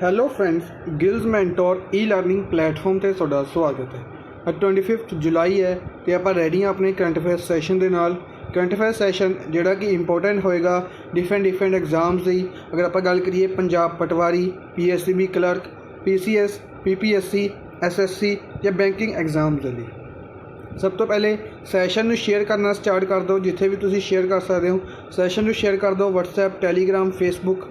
Hello friends, ਗਿਲਜ਼ mentor ਈ-ਲਰਨਿੰਗ platform 'ਤੇ ਤੁਹਾਡਾ ਸਵਾਗਤ ਹੈ। ਅੱਜ 25 ਜੁਲਾਈ ਹੈ ਅਤੇ ਆਪਾਂ ਰੈਡੀ ਹਾਂ ਆਪਣੇ ਕਰੰਟ ਅਫੇਅਰ ਸੈਸ਼ਨ ਦੇ ਨਾਲ। ਕਰੰਟ ਅਫੇਅਰ ਸੈਸ਼ਨ ਜਿਹੜਾ ਕਿ ਇੰਪੋਰਟੈਂਟ ਹੋਏਗਾ ਡਿਫਰੈਂਟ ਐਗਜ਼ਾਮਸ ਦੀ। ਅਗਰ ਆਪਾਂ ਗੱਲ ਕਰੀਏ ਪੰਜਾਬ ਪਟਵਾਰੀ, PSCB clerk, PCS, PPSC, SSC ਜਾਂ ਬੈਂਕਿੰਗ ਐਗਜ਼ਾਮਸ ਦੇ ਲਈ। ਸਭ ਤੋਂ ਪਹਿਲੇ ਸੈਸ਼ਨ ਨੂੰ ਸ਼ੇਅਰ ਕਰਨਾ ਸਟਾਰਟ ਕਰ ਦਿਓ। ਜਿੱਥੇ ਵੀ ਤੁਸੀਂ ਸ਼ੇਅਰ ਕਰ ਸਕਦੇ ਹੋ ਸੈਸ਼ਨ ਨੂੰ ਸ਼ੇਅਰ ਕਰ ਦਿਓ। WhatsApp, Telegram, Facebook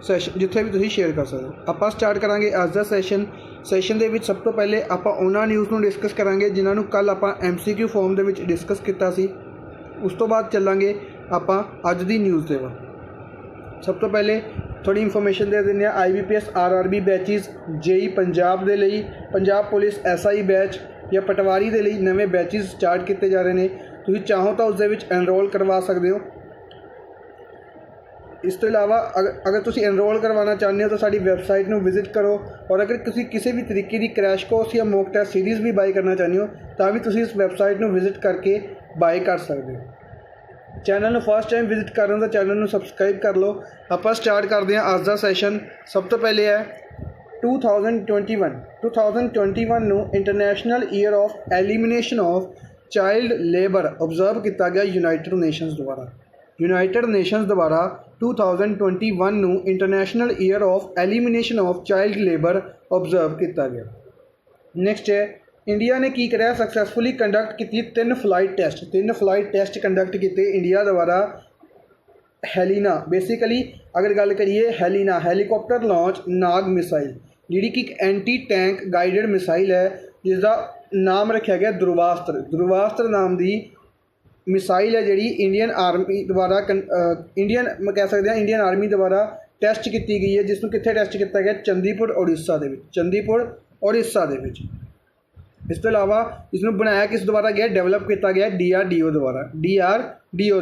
ਸੈਸ਼ਨ ਜਿੱਥੇ ਵੀ ਤੁਸੀਂ ਸ਼ੇਅਰ ਕਰ ਸਕਦੇ ਹੋ। ਆਪਾਂ ਸਟਾਰਟ ਕਰਾਂਗੇ ਅੱਜ ਦਾ ਸੈਸ਼ਨ ਦੇ ਵਿੱਚ। ਸਭ ਤੋਂ ਪਹਿਲੇ ਆਪਾਂ ਉਹਨਾਂ ਨਿਊਜ਼ ਨੂੰ ਡਿਸਕਸ ਕਰਾਂਗੇ ਜਿਨ੍ਹਾਂ ਨੂੰ ਕੱਲ੍ਹ ਆਪਾਂ MCQ ਫੋਰਮ ਦੇ ਵਿੱਚ ਡਿਸਕਸ ਕੀਤਾ ਸੀ। ਉਸ ਤੋਂ ਬਾਅਦ ਚੱਲਾਂਗੇ ਆਪਾਂ ਅੱਜ ਦੀ ਨਿਊਜ਼ ਦੇ ਵੱਲ। ਸਭ ਤੋਂ ਪਹਿਲੇ ਥੋੜ੍ਹੀ ਇਨਫੋਰਮੇਸ਼ਨ ਦੇ ਦਿੰਦੇ ਹਾਂ। IBPS RRB batches, JEE Punjab ਦੇ ਲਈ, ਪੰਜਾਬ ਪੁਲਿਸ SI ਬੈਚ ਜਾਂ ਪਟਵਾਰੀ ਦੇ ਲਈ ਨਵੇਂ ਬੈਚਿਸ ਸਟਾਰਟ ਕੀਤੇ ਜਾ ਰਹੇ ਨੇ। ਤੁਸੀਂ ਚਾਹੋ ਤਾਂ ਉਸ ਦੇ ਵਿੱਚ ਐਨਰੋਲ ਕਰਵਾ ਸਕਦੇ ਹੋ। ਇਸ ਤੋਂ ਇਲਾਵਾ ਅਗਰ ਤੁਸੀਂ ਐਨਰੋਲ ਕਰਵਾਉਣਾ ਚਾਹੁੰਦੇ ਹੋ ਤਾਂ ਸਾਡੀ ਵੈਬਸਾਈਟ ਨੂੰ ਵਿਜ਼ਿਟ ਕਰੋ। ਔਰ ਅਗਰ ਤੁਸੀਂ ਕਿਸੇ ਵੀ ਤਰੀਕੇ ਦੀ ਕਰੈਸ਼ ਕੋਰਸ ਜਾਂ ਮੌਕ ਟੈਸਟ ਸੀਰੀਜ਼ ਵੀ ਬਾਈ ਕਰਨਾ ਚਾਹੁੰਦੇ ਹੋ ਤਾਂ ਵੀ ਤੁਸੀਂ ਇਸ ਵੈਬਸਾਈਟ ਨੂੰ ਵਿਜ਼ਿਟ ਕਰਕੇ ਬਾਈ ਕਰ ਸਕਦੇ ਹੋ। ਚੈਨਲ ਨੂੰ ਫਸਟ ਟਾਈਮ ਵਿਜ਼ਿਟ ਕਰ ਰਹੇ ਹੋ ਤਾਂ ਚੈਨਲ ਨੂੰ ਸਬਸਕ੍ਰਾਈਬ ਕਰ ਲਓ। ਆਪਾਂ ਸਟਾਰਟ ਕਰਦੇ ਹਾਂ ਅੱਜ ਦਾ ਸੈਸ਼ਨ। ਸਭ ਤੋਂ ਪਹਿਲੇ ਹੈ 2021 ਨੂੰ international year of elimination of child labour observe ਕੀਤਾ ਗਿਆ ਯੂਨਾਈਟਿਡ ਨੇਸ਼ਨਸ ਦੁਆਰਾ। ਯੂਨਾਈਟਿਡ ਨੇਸ਼ਨਸ ਦੁਆਰਾ 2021 ਨੂੰ international year of elimination of child labour observe ਕੀਤਾ ਗਿਆ। ਨੈਕਸਟ ਹੈ ਇੰਡੀਆ ਨੇ ਕੀ ਕਰਿਆ, ਸਕਸੈਸਫੁਲੀ ਕੰਡਕਟ ਕੀਤੀ 3 ਫਲਾਈਟ ਟੈਸਟ ਕੰਡਕਟ ਕੀਤੇ ਇੰਡੀਆ ਦੁਆਰਾ। ਹੈਲੀਨਾ ਬੇਸਿਕਲੀ ਅਗਰ ਗੱਲ ਕਰੀਏ ਹੈਲੀਨਾ ਹੈਲੀਕਾਪਟਰ ਲਾਂਚ ਨਾਗ ਮਿਸਾਈਲ, ਜਿਹੜੀ ਕਿ ਇੱਕ ਐਂਟੀ ਟੈਂਕ ਗਾਈਡਡ ਮਿਸਾਈਲ ਹੈ ਜਿਸ ਦਾ ਨਾਮ ਰੱਖਿਆ ਗਿਆ ਧਰੁਵਾਸਤਰ ਨਾਮ ਦੀ ਮਿਸਾਈਲ ਹੈ, ਜਿਹੜੀ ਇੰਡੀਅਨ ਆਰਮੀ ਦੁਆਰਾ ਇੰਡੀਅਨ ਆਰਮੀ ਦੁਆਰਾ ਟੈਸਟ ਕੀਤੀ ਗਈ ਹੈ। ਜਿਸ ਨੂੰ ਕਿੱਥੇ ਟੈਸਟ ਕੀਤਾ ਗਿਆ? ਚੰਡੀਪੁਰ ਉੜੀਸਾ ਦੇ ਵਿੱਚ। ਇਸ ਤੋਂ ਇਲਾਵਾ ਇਸ ਨੂੰ ਬਣਾਇਆ ਕਿਸ ਦੁਆਰਾ ਗਿਆ? ਡਿਵੈਲਪ ਕੀਤਾ ਗਿਆ DRDO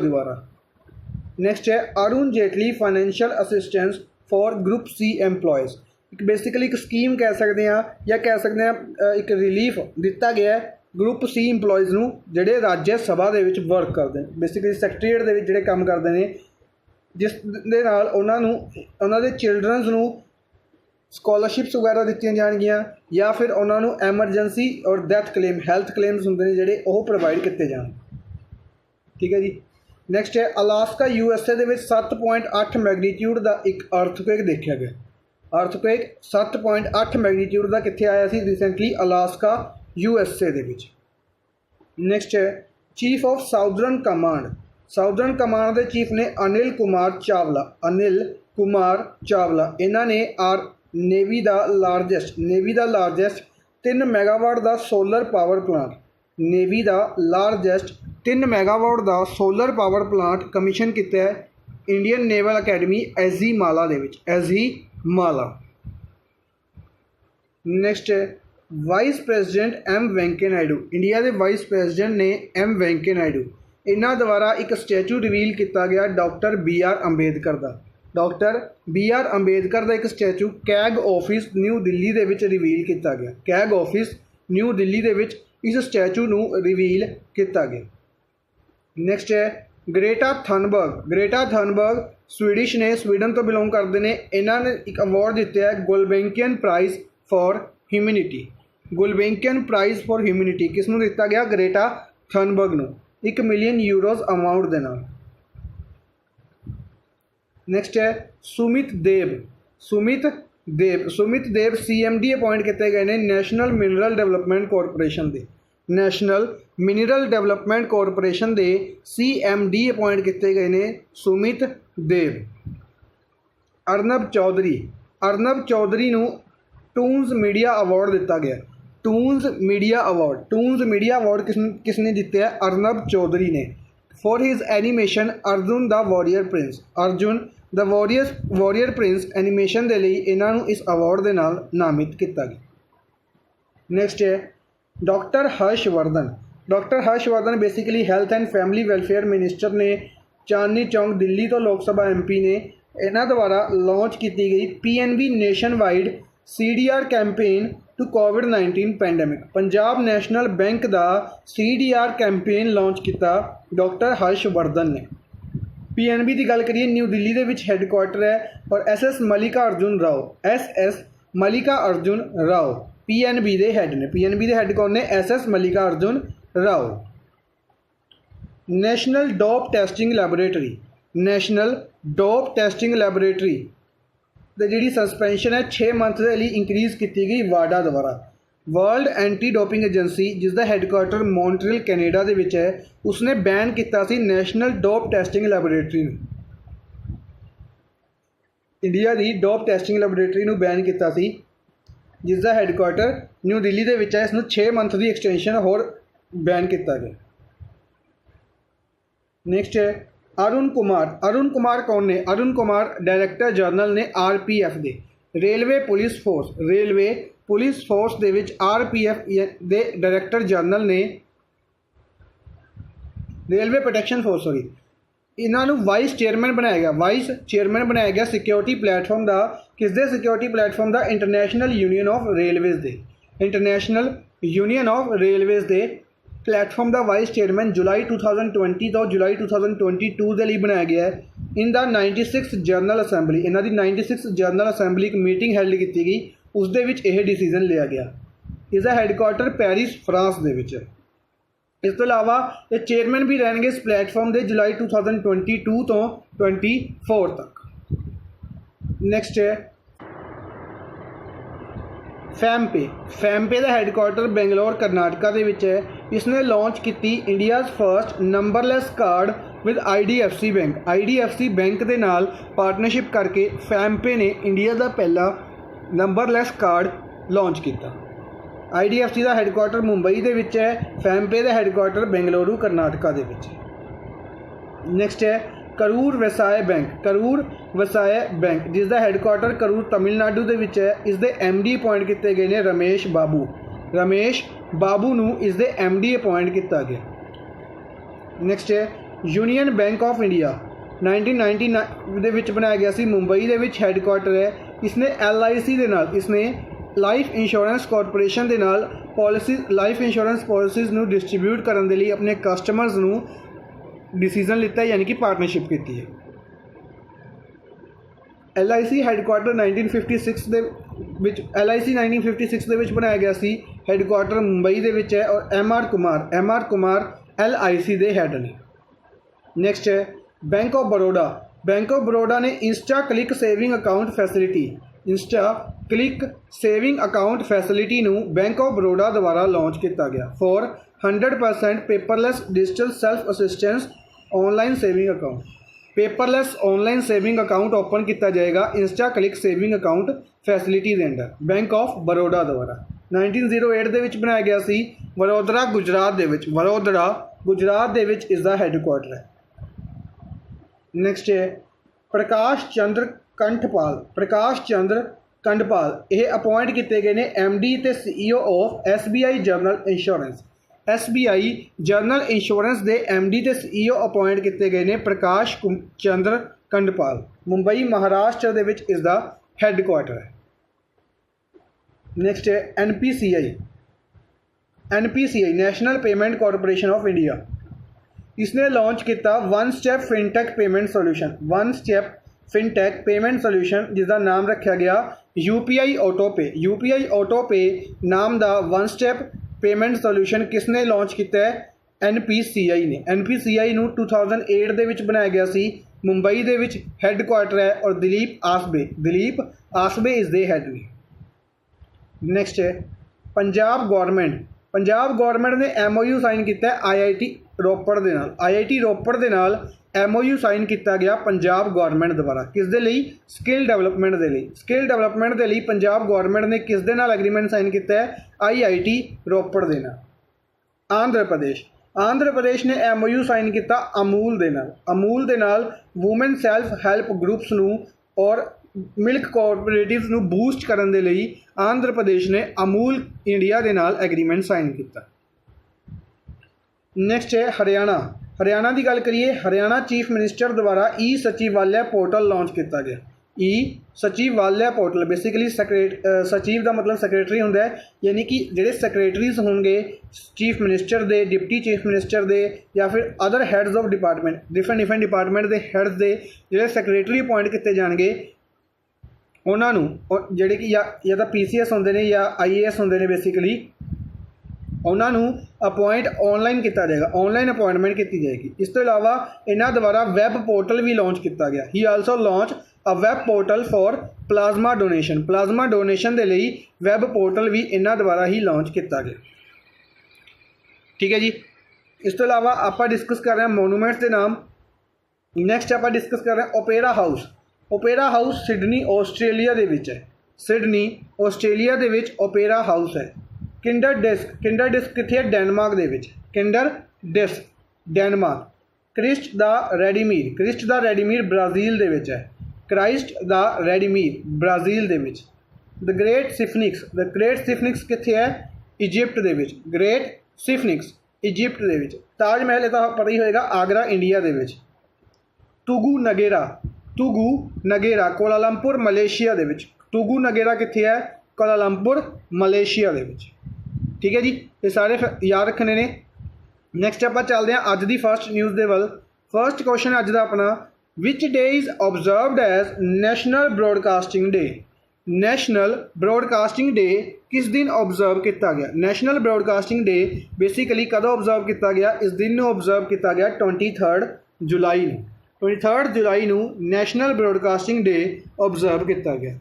ਦੁਆਰਾ। ਨੈਕਸਟ ਹੈ Arun Jaitley financial assistance for group C ਐਮਪਲੋਇਜ਼। ਇੱਕ ਬੇਸਿਕਲੀ ਇੱਕ ਸਕੀਮ ਕਹਿ ਸਕਦੇ ਹਾਂ ਇੱਕ ਰਿਲੀਫ ਦਿੱਤਾ ਗਿਆ ਗਰੁੱਪ C ਇੰਪਲੋਇਜ਼ ਨੂੰ ਜਿਹੜੇ ਰਾਜ ਸਭਾ ਦੇ ਵਿੱਚ ਵਰਕ ਕਰਦੇ ਨੇ, ਬੇਸਿਕਲੀ ਸੈਕਟਰੀਏਟ ਦੇ ਵਿੱਚ ਜਿਹੜੇ ਕੰਮ ਕਰਦੇ ਨੇ, ਜਿਸ ਦੇ ਨਾਲ ਉਹਨਾਂ ਦੇ ਚਿਲਡਰਨਸ ਨੂੰ ਸਕੋਲਰਸ਼ਿਪਸ ਵਗੈਰਾ ਦਿੱਤੀਆਂ ਜਾਣਗੀਆਂ ਜਾਂ ਫਿਰ ਉਹਨਾਂ ਨੂੰ ਐਮਰਜੈਂਸੀ ਔਰ ਡੈਥ ਕਲੇਮ, ਹੈਲਥ ਕਲੇਮਸ ਹੁੰਦੇ ਨੇ ਜਿਹੜੇ ਉਹ ਪ੍ਰੋਵਾਈਡ ਕੀਤੇ ਜਾਣ। ਠੀਕ ਹੈ ਜੀ। ਨੈਕਸਟ ਹੈ ਅਲਾਸਕਾ USA ਦੇ ਵਿੱਚ 7.8 ਮੈਗਨੀਟਿਊਡ ਦਾ ਇੱਕ ਅਰਥਕੁਏਕ ਦੇਖਿਆ ਗਿਆ। ਅਰਥਕੁਏਕ 7.8 ਮੈਗਨੀਟਿਊਡ ਦਾ ਕਿੱਥੇ ਆਇਆ ਸੀ? ਰੀਸੈਂਟਲੀ ਅਲਾਸਕਾ USA ਦੇ ਵਿੱਚ। ਨੈਕਸਟ ਹੈ ਚੀਫ ਆਫ ਸਾਊਦਰਨ ਕਮਾਂਡ ਦੇ ਚੀਫ ਨੇ ਅਨਿਲ ਕੁਮਾਰ ਚਾਵਲਾ। ਇਹਨਾਂ ਨੇ ਨੇਵੀ ਦਾ ਲਾਰਜੈਸਟ 3 ਮੈਗਾਵਾਟ ਦਾ ਸੋਲਰ ਪਾਵਰ ਪਲਾਂਟ ਕਮਿਸ਼ਨ ਕੀਤਾ ਹੈ ਇੰਡੀਅਨ ਨੇਵਲ ਅਕੈਡਮੀ ਐਜ਼ੀਮਾਲਾ ਦੇ ਵਿੱਚ। ਨੈਕਸਟ ਹੈ vice president M Venkaiah Naidu. India ਦੇ ਵਾਈਸ ਪ੍ਰੈਜ਼ੀਡੈਂਟ ਨੇ M ਵੈਂਕਈਆ ਨਾਇਡੂ। ਇਹਨਾਂ ਦੁਆਰਾ ਇੱਕ ਸਟੈਚੂ ਰਿਵੀਲ ਕੀਤਾ ਗਿਆ ਡਾਕਟਰ BR ਅੰਬੇਦਕਰ ਦਾ ਇੱਕ statue CAG office new Delhi ਦੇ ਵਿੱਚ ਰਿਵੀਲ ਕੀਤਾ ਗਿਆ। ਇਸ ਸਟੈਚੂ ਨੂੰ ਰਿਵੀਲ ਕੀਤਾ ਗਿਆ। ਨੈਕਸਟ ਹੈ ਗ੍ਰੇਟਾ ਥਨਬਰਗ ਸਵੀਡਨ ਤੋਂ ਬਿਲੋਂਗ ਕਰਦੇ ਨੇ। ਇਹਨਾਂ ਨੇ ਇੱਕ ਅਵਾਰਡ ਦਿੱਤਾ ਹੈ ਗੁਲਬੈਂਕੀਅਨ ਪ੍ਰਾਈਜ਼ ਫॉर ਹਿਊਮੈਨਿਟੀ। ਕਿਸ ਨੂੰ ਦਿੱਤਾ ਗਿਆ? ਗ੍ਰੇਟਾ ਥਨਬਰਗ ਨੂੰ 1 ਮਿਲੀਅਨ ਯੂਰੋਜ਼ ਅਮਾਊਂਟ ਦੇ ਨਾਲ। ਨੈਕਸਟ ਹੈ ਸੁਮਿਤ ਦੇਵ CMD ਅਪਾਇੰਟ ਕੀਤੇ ਗਏ ਨੇ ਨੈਸ਼ਨਲ ਮਿਨਰਲ ਡਿਵੈਲਪਮੈਂਟ ਕਾਰਪੋਰੇਸ਼ਨ ਦੇ CMD ਅਪਾਇੰਟ ਕੀਤੇ ਗਏ ਨੇ ਸੁਮਿਤ ਦੇਵ। ਅਰਨਬ ਚੌਧਰੀ ਨੂੰ ਟੂਨਸ ਮੀਡੀਆ ਅਵਾਰਡ ਦਿੱਤਾ ਗਿਆ। ਟੂਨਸ ਮੀਡੀਆ ਅਵਾਰਡ ਕਿਸ ਨੇ ਜਿੱਤਿਆ? ਅਰਨਬ ਚੌਧਰੀ ਨੇ for his animation Arjun the warrior prince animation ਦੇ ਲਈ ਇਹਨਾਂ ਨੂੰ ਇਸ ਅਵਾਰਡ ਦੇ ਨਾਲ ਨਾਮਿਤ ਕੀਤਾ ਗਿਆ। ਨੈਕਸਟ ਹੈ doctor Harshvardhan basically health and family welfare minister ਨੇ। ਚਾਂਦਨੀ ਚੌਂਕ ਦਿੱਲੀ ਤੋਂ ਲੋਕ ਸਭਾ MP ਨੇ। ਇਹਨਾਂ ਦੁਆਰਾ ਲਾਂਚ ਕੀਤੀ ਗਈ PNB nationwide CDR campaign to COVID-19 pandemic. Punjab national bank ਦਾ CDR ਕੈਂਪੇਨ ਲਾਂਚ ਕੀਤਾ ਡਾਕਟਰ ਹਰਸ਼ਵਰਧਨ ਨੇ। PNB की गल करिए न्यू दिल्ली के विच हैडकुआटर है और SS Mallikarjun Rao SS Mallikarjun Rao PNB के हैड ने PNB के हैड कौन ने SS Mallikarjun Rao. National dope testing laboratory national dope testing laboratory दी जी सस्पेंशन है 6 मंथ के लिए इंक्रीज़ की गई वाडा द्वारा। वर्ल्ड एंटी डोपिंग एजेंसी जिसका हैडकुआटर मॉन्ट्रियल कैनेडा के विच है उसने बैन किया सी national dope testing laboratory. India की डोप टेस्टिंग लैबोरेटरी नूं बैन किया सी जिसका हैडकुआटर न्यू दिल्ली के विच है। इसनूं 6 मंथ की एक्सटेंशन होर बैन किया गया। नैक्सट है अरुण कुमार कौन ने अरुण कुमार डायरैक्टर जनरल ने RPF दे रेलवे पुलिस फोर्स दे विच RPF दे डायरैक्टर जनरल ने रेलवे प्रोटैक्शन फोर्स सॉरी इन्हों वाइस चेयरमैन बनाया गया सिक्योरिटी प्लेटफॉर्म का किसके सिक्योरिटी प्लेटफॉर्म का international union of Railways they platform का वाइस चेयरमैन जुलाई 2020 तो जुलाई 2022 के लिए बनाया गया है। इन द 96 जनरल असैंबली इन्हों की 96 जनरल असैंबली एक मीटिंग हैल्ड की गई उस दे विच यह डिसीजन लिया गया। इसका हैडकुआटर पेरिस फ्रांस दे विच। इस तो अलावा ये चेयरमैन भी रहेंगे इस प्लेटफॉर्म के जुलाई 2022 तो 24 तक। नैक्सट है फैमपे का हैडकुआटर बेंगलोर कर्नाटका के विच है। इसने लॉन्च की India's first numberless card with IDFC bank के नाल पार्टनरशिप करके फैमपे ने इंडिया का पहला नंबरलैस कार्ड लॉन्च किया। IDFC का हैडकुआटर मुंबई के विच है। फैमपे का हैडकुआटर बेंगलुरु कर्नाटका के विच है। नैक्सट है करूर वसाय बैंक जिसका हैडकुआटर करूर तमिलनाडु के विच है। इसके MD अपॉइंट किए गए हैं रमेश बाबू नूं इसके MD अपॉइंट किया गया। नैक्सट है यूनियन बैंक ऑफ इंडिया 1999 दे विच बनाया गया सी मुंबई के विच हैडकुआटर है। इसने LIC दे नाल इसने लाइफ इंश्योरेंस कॉरपोरेशन के नाल लाइफ इंश्योरेंस पॉलिसीज़ नूं डिस्ट्रीब्यूट करने के लिए अपने कस्टमर्स नूं डिसीजन लिता है यानी कि पार्टनरशिप की है। LIC हैडकुआटर 1956 दे विच LIC 1956 दे विच बनाया गया सी। हैडकुआटर मुंबई के विच है और MR Kumar LIC they had ने। नैक्सट है बैंक ऑफ बड़ौदा ने Insta click saving account facility नूं बैंक ऑफ बड़ौदा द्वारा लॉन्च किया गया for 100% paperless digital self assistance online saving account open किया जाएगा Insta click saving account facility के अंडर बैंक ऑफ बड़ौदा द्वारा। 1908 दे विच बनाया गया सी। वडोदरा गुजरात दे विच इसका हैडकुआटर है। नैक्सट है प्रकाश चंद्र कंठपाल यह अपॉइंट किए गए हैं MD ते CEO of SBI general insurance के MD ते CEO अपॉइंट किए गए हैं प्रकाश चंद्र कंठपाल। मुंबई महाराष्ट्र के विच इसका हैडकुआटर है। नैक्सट है NPCI national payment corporation of India. इसने लॉन्च किया one step fintech payment solution जिसका नाम रखा गया UPI ऑटो पे नाम का वन स्टैप पेमेंट सोल्यूशन किसने लॉन्च किया है NPCI ने। NPCI नूं 2008 दे विच बनाया गया सी। मुंबई दे विच हैडकुआटर है और दिलीप आसबे इस दे हैड ने। नैक्सट है पंजाब गौरमेंट ने MOU साइन किया IIT रोपड़ के नाल MOU साइन किया गया पंजाब गौरमेंट द्वारा किस दे लई स्किल डेवलपमेंट के लिए पंजाब गौरमेंट ने किस दे नाल एग्रीमेंट साइन किया है IIT रोपड़ के नाल। आंध्र प्रदेश ने MOU साइन किया अमूल के नाल वूमेन सैल्फ हैल्प ग्रुप्स नूं और मिल्क कोऑपरेटिव्स नूं बूस्ट करने के लिए आंध्र प्रदेश ने अमूल इंडिया के नाल एग्रीमेंट साइन किया। नैक्सट है हरियाणा की गल करिए हरियाणा चीफ मिनिस्टर द्वारा ई सचिवालय पोर्टल लॉन्च किया गया। ई सचिवालय पोर्टल बेसिकली सचिव का मतलब सैक्रटरी होंदा है, यानी कि जिहड़े सैक्रटरीज होंगे चीफ मिनिस्टर दे, डिप्टी चीफ मिनिस्टर दे या फिर other heads of department, different department के हैड्स दे जिहड़े सैक्रटरी अपॉइंट किए जाएंगे उन्होंने जिहड़े कि या तो PCS होंदे ने या IAS होंदे ने बेसिकली उन्होंने अपॉइंट ऑनलाइन किया जाएगा, ऑनलाइन अपॉइंटमेंट की जाएगी। इस तो इलावा इन्हों द्वारा वैब पोर्टल भी लॉन्च किया गया। ही also launch a web portal for plasma donation के लिए वैब पोर्टल भी इन्हों द्वारा ही लॉन्च किया गया। ठीक है जी। इस तो इलावा आप डिस्कस कर रहे हैं मोनूमेंट्स के नाम। नैक्सट आप डिस्कस कर रहे हैं opera house. Opera house Sydney Australia के विच है, सिडनी आस्ट्रेलिया के विच ओपेरा हाउस है। किंडर डिस्क कित्थे है? डेनमार्क दे विच। Kinderdijk Denmark. Christ the Redeemer Brazil दे विच है। क्राइस्ट द रेडीमीर ब्राज़ील दे विच। द ग्रेट सिफनिक्स कित्थे है? इजिप्ट दे विच। ग्रेट सिफनिक्स इजिप्ट दे विच। ताज महल ये तो पता ही होएगा, आगरा इंडिया दे विच। तुगू नगेरा कोलालंपुर मलेशिया दे विच। तुगू नगेरा कित्थे है? कोलालंपुर मलेशिया दे विच। ठीक है जी, ये सारे याद रखने ने। नैक्सट आप चलते हैं अज की फर्स्ट न्यूज़ के वल। फर्स्ट क्वेश्चन अज का अपना, which day is observed as national broadcasting day. National broadcasting day किस दिन ऑबजर्व किया गया? नैशनल ब्रॉडकास्टिंग डे बेसिकली कदों ऑबजर्व किया गया? इस दिन ऑबजर्व किया गया 23 जुलाई। 23 जुलाई नैशनल ब्रॉडकास्टिंग डे ऑबजर्व किया गया।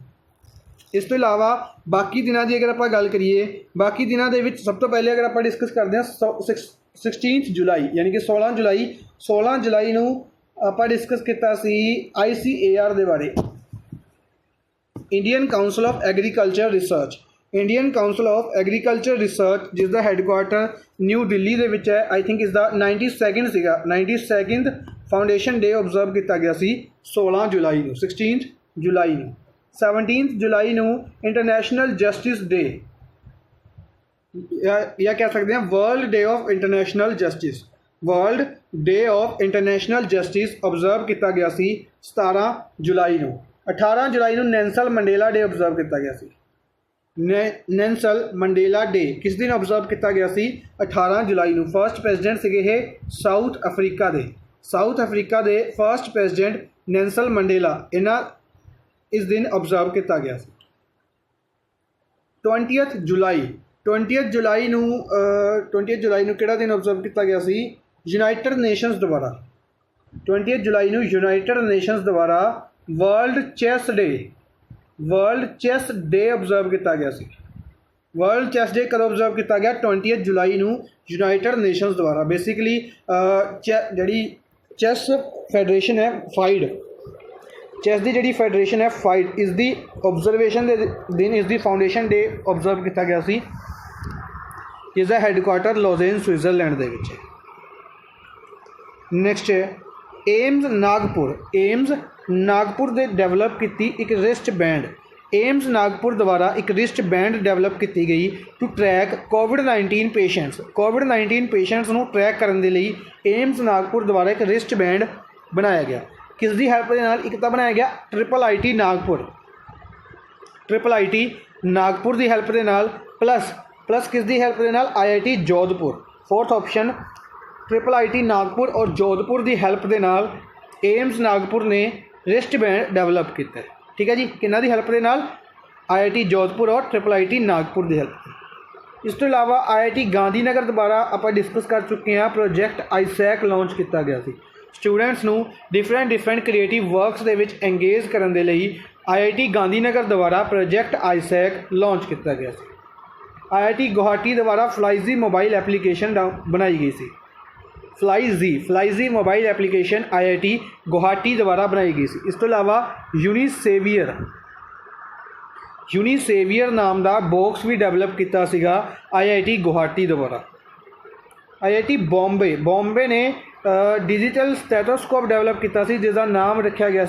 इस तो इलावा बाकी दिनों की अगर आप गल करिए, बाकी दिनों के सब तो पहले अगर आप डिस्कस करते हैं 16 जुलाई यानी कि 16 जुलाई आप डिस्कस किया ICAR के बारे, Indian council of agriculture research. Indian council of agriculture research जिसका हैडकुआटर न्यू दिल्ली के विच है। आई थिंक इसका 92nd फाउंडेशन डे ऑबजर्व किया गया 16 जुलाई 16 जुलाई 17 जुलाई इंटरनेशनल जस्टिस डे या कह सकते हैं world day of international justice. World day of international justice observe किया गया 17 जुलाई 18 जुलाई नेल्सन मंडेला डे ऑबजर्व किया गया। नेल्सन मंडेला डे किस दिन ऑबजर्व किया गया 18 जुलाई। फर्स्ट प्रेजिडेंट से साउथ अफ्रीका के फर्स्ट प्रेजिडेंट नेल्सन मंडेला, इन्हां इस दिन ऑबजर्व किया गया। 20 जुलाई किहड़ा दिन ऑबजर्व किया गया? यूनाइटेड नेशंस द्वारा 20 जुलाई यूनाइटेड नेशंस द्वारा वर्ल्ड चैस डे ऑबजर्व किया गया। वर्ल्ड चैस डे कद ऑबजर्व किया गया? 20 जुलाई यूनाइटेड नेशंस द्वारा। बेसिकली जी चैस फैडरेशन है फाइड, चैस की जी फैडरेशन है फाइड, इसकी ऑबजरवेशन के दिन इसकी फाउंडेशन डे ऑबजर्व किया गया। इसका हैडकुआटर लॉजेन स्विट्जरलैंड के विच। नैक्सट है एम्स नागपुर ने डेवलप की एक रिस्ट बैंड। एम्स नागपुर द्वारा एक रिस्ट बैंड डेवलप की गई to track COVID patients. COVID patients को ट्रैक करने के लिए एम्स नागपुर द्वारा एक रिस्ट बैंड बनाया गया। किसकी हैल्प के नाल? एक तो बनाया गया IIT नागपुर की हैल्प के नाल, प्लस किसकी हैल्प के नाल? IIT Jodhpur. Fourth option IIT Nagpur और जोधपुर की हैल्प के नाल एम्स नागपुर ने रिस्ट बैंड डेवलप किया। ठीक है जी, किन्ना दी हैल्प के नाल? IIT जोधपुर और IIT नागपुर की हैल्प। इस तो इलावा IIT गांधीनगर द्वारा आप डिस्कस कर चुके हैं प्रोजैक्ट ISAC लॉन्च किया गया। स्टूडेंट्स नू डिफरेंट क्रिएटिव वर्क्स दे विच एंगेज करने के लिए IIT गांधीनगर द्वारा प्रोजैक्ट ISAC लॉन्च किया गया। IIT गुवाहाटी द्वारा फ्लाईजी मोबाइल एप्लीकेशन बनाई गई सी। फ्लाईजी मोबाइल एप्लीकेशन IIT गुवाहाटी द्वारा बनाई गई सी। इस तो इलावा यूनीसेवियर नाम का बॉक्स भी डेवलप किया सीगा IIT गुवाहाटी द्वारा। IIT बॉम्बे ने डिजिटल स्टैथोस्कोप डेवलप किया जिसका नाम रखा गया